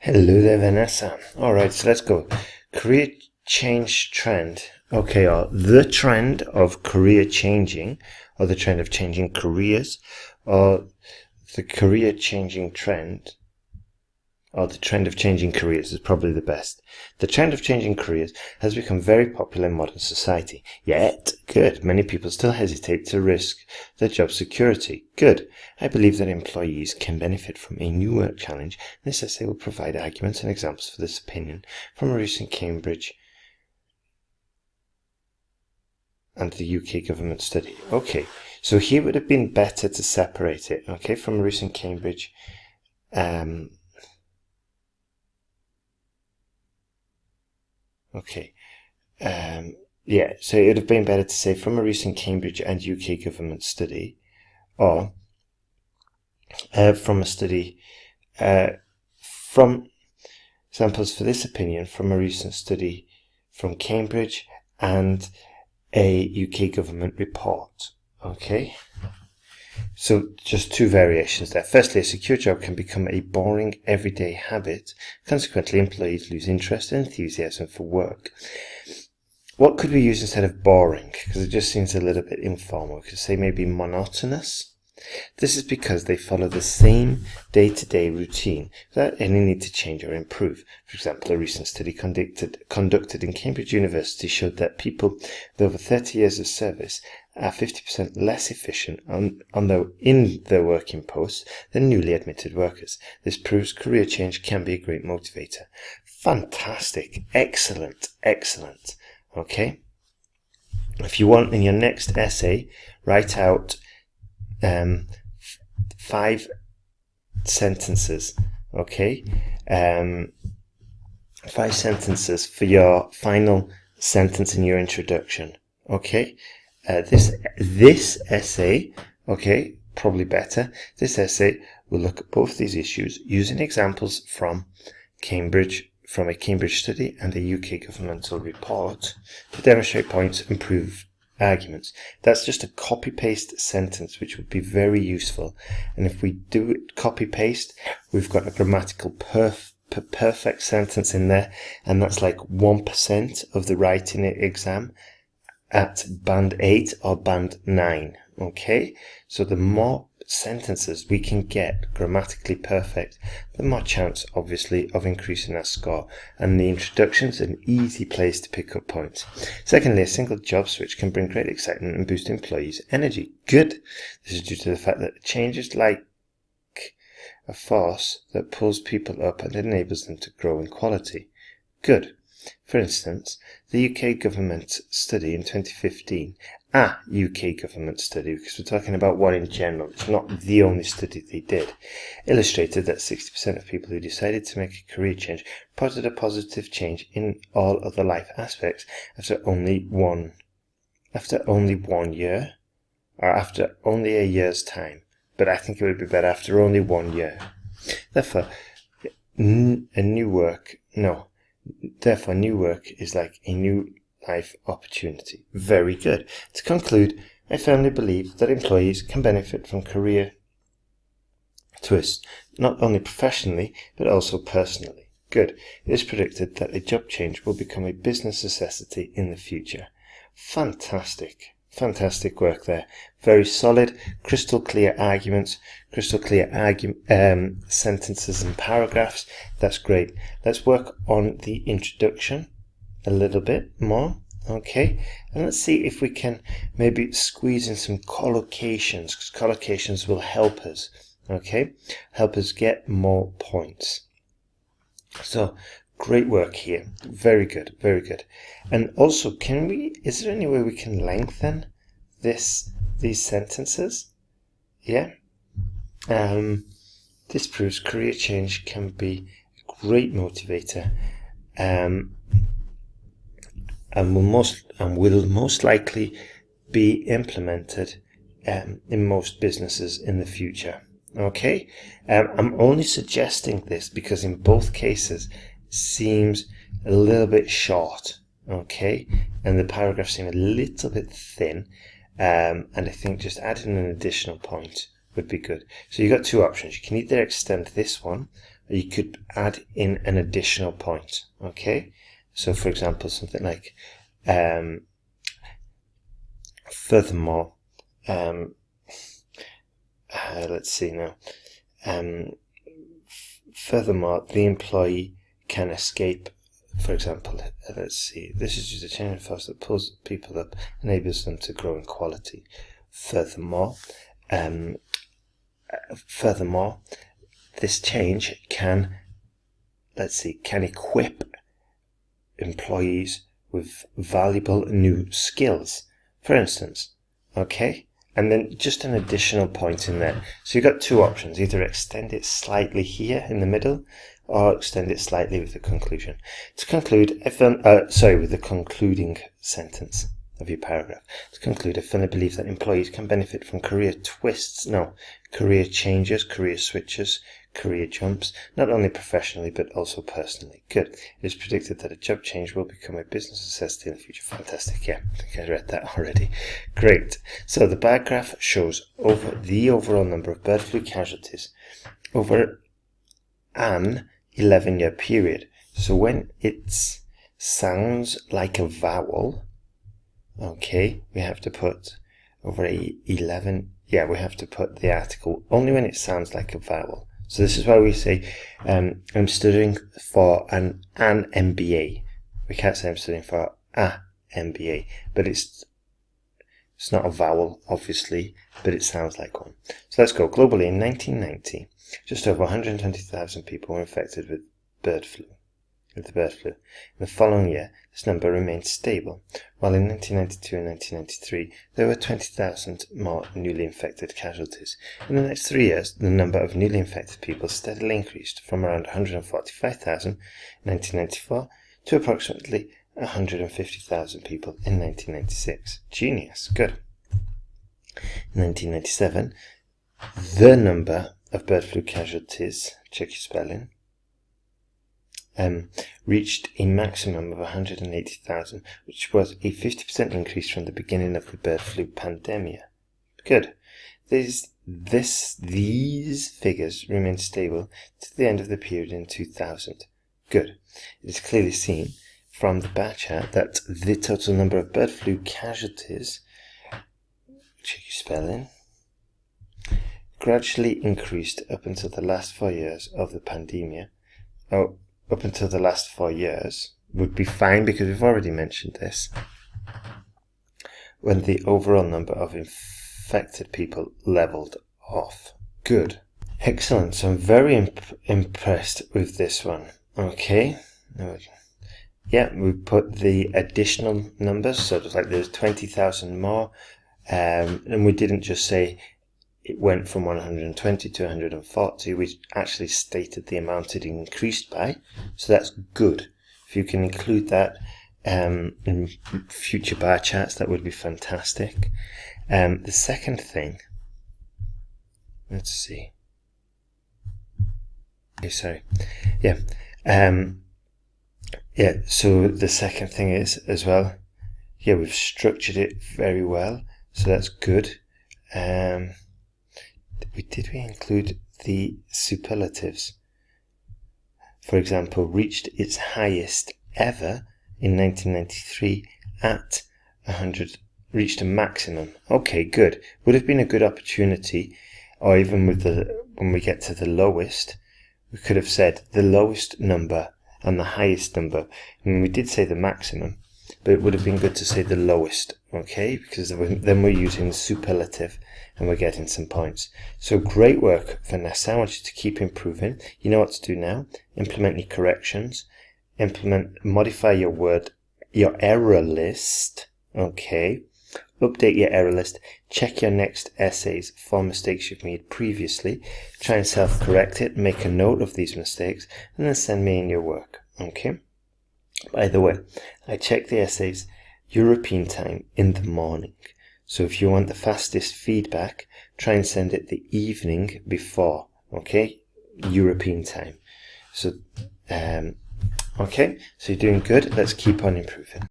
Hello there, Vanessa. Alright, so let's go. Career change trend. Okay, or the trend of career changing, or the trend of changing careers, or the career changing trend, or the trend of changing careers is probably the best. The trend of changing careers has become very popular in modern society. Yet, good, many people still hesitate to risk their job security. Good. I believe that employees can benefit from a new work challenge. This essay will provide arguments and examples for this opinion from a recent Cambridge and the UK government study. Okay, so here would have been better to separate it, okay, from a recent Cambridge yeah, so it would have been better to say from a recent Cambridge and UK government study, or from a study, from samples for this opinion from a recent study from Cambridge and a UK government report. Okay, so just two variations there. Firstly, a secure job can become a boring everyday habit. Consequently, employees lose interest and enthusiasm for work. What could we use instead of boring? Because it just seems a little bit informal. We could say maybe monotonous. This is because they follow the same day-to-day routine without any need to change or improve. For example, a recent study conducted in Cambridge University showed that people with over 30 years of service are 50% less efficient in their working posts than newly admitted workers. This proves career change can be a great motivator. Fantastic. Excellent. Excellent. Okay. If you want, in your next essay, write out 5 sentences, okay? 5 sentences for your final sentence in your introduction, okay? This essay, okay, probably better. This essay will look at both these issues using examples from a Cambridge study and a UK governmental report to demonstrate points and prove arguments. That's just a copy-paste sentence, which would be very useful. And if we do it copy-paste, we've got a grammatical perfect sentence in there, and that's like 1% of the writing exam at band 8 or band 9. Okay, so the more sentences we can get grammatically perfect, the more chance, obviously, of increasing our score. And the introduction's an easy place to pick up points. Secondly, a single job switch can bring great excitement and boost employees' energy. Good. This is due to the fact that change is like a force that pulls people up and enables them to grow in quality. Good. For instance, the UK government study in 2015, UK government study, because we're talking about one in general, it's not the only study they did, illustrated that 60% of people who decided to make a career change reported a positive change in all other life aspects after only one year, or after only a year's time. But I think it would be better after only 1 year. Therefore, new work is like a new life opportunity. Very good. To conclude, I firmly believe that employees can benefit from career twists, not only professionally, but also personally. Good. It is predicted that a job change will become a business necessity in the future. Fantastic. Fantastic work there. Very solid, crystal clear arguments, sentences and paragraphs. That's great. Let's work on the introduction a little bit more. Okay, and let's see if we can maybe squeeze in some collocations, because collocations will help us. Okay, help us get more points. So, great work here. Very good, very good. And also, is there any way we can lengthen these sentences? Yeah. This proves career change can be a great motivator, and will most likely be implemented in most businesses in the future. Okay. I'm only suggesting this because in both cases seems a little bit short, okay, and the paragraphs seem a little bit thin, and I think just adding an additional point would be good. So you've got two options. You can either extend this one, or you could add in an additional point. Okay, so for example, something like furthermore, let's see now. Furthermore, the employee can escape. For example, let's see. This is just a change in force that pulls people up, enables them to grow in quality. Furthermore, this change can, let's see, can equip employees with valuable new skills. For instance, okay, and then just an additional point in there. So you've got two options: either extend it slightly here in the middle, or extend it slightly with the conclusion. To conclude, with the concluding sentence of your paragraph. To conclude, I firmly believe that employees can benefit from career changes, career switches, career jumps, not only professionally but also personally. Good. It is predicted that a job change will become a business necessity in the future. Fantastic. Yeah, I think I read that already. Great. So the bar graph shows the overall number of bird flu casualties over an 11-year period. So when it sounds like a vowel, okay, we have to put over 11. Yeah, we have to put the article only when it sounds like a vowel. So this is why we say I'm studying for an MBA. We can't say I'm studying for a MBA, but it's not a vowel, obviously, but it sounds like one. So let's go. Globally, in 1990, just over 120,000 people were infected with the bird flu. In the following year, this number remained stable, while in 1992 and 1993, there were 20,000 more newly infected casualties. In the next 3 years, the number of newly infected people steadily increased from around 145,000 in 1994 to approximately 150,000 people in 1996. Genius. Good. In 1997, the number of bird flu casualties, check your spelling, reached a maximum of 180,000, which was a 50% increase from the beginning of the bird flu pandemic. Good. These figures remained stable to the end of the period in 2000. Good. It is clearly seen from the bar chart that the total number of bird flu casualties, check your spelling, gradually increased up until the last 4 years of the pandemic. Up until the last 4 years would be fine because we've already mentioned this, when the overall number of infected people leveled off. Good. Excellent. So I'm very impressed with this one. Okay. Yeah, we put the additional numbers, so it's like there's 20,000 more, and we didn't just say it went from 120 to 140, we actually stated the amount it increased by, so that's good. If you can include that in future bar charts, that would be fantastic. The second thing, let's see. Okay, sorry. Yeah. So the second thing is, as well, yeah, we've structured it very well, so that's good. Did we include the superlatives? For example, reached its highest ever in 1993 at 100, reached a maximum. Okay, good. Would have been a good opportunity, or even with when we get to the lowest, we could have said the lowest number and the highest number. I mean, we did say the maximum, but it would have been good to say the lowest, okay? Because then we're using the superlative and we're getting some points. So great work, Vanessa. I want you to keep improving. You know what to do now. Implement your corrections. Modify your error list, okay? Update your error list. Check your next essays for mistakes you've made previously. Try and self-correct it. Make a note of these mistakes and then send me in your work, okay? By the way, I check the essays European time in the morning. So if you want the fastest feedback, try and send it the evening before, okay? European time. So, okay, so you're doing good. Let's keep on improving.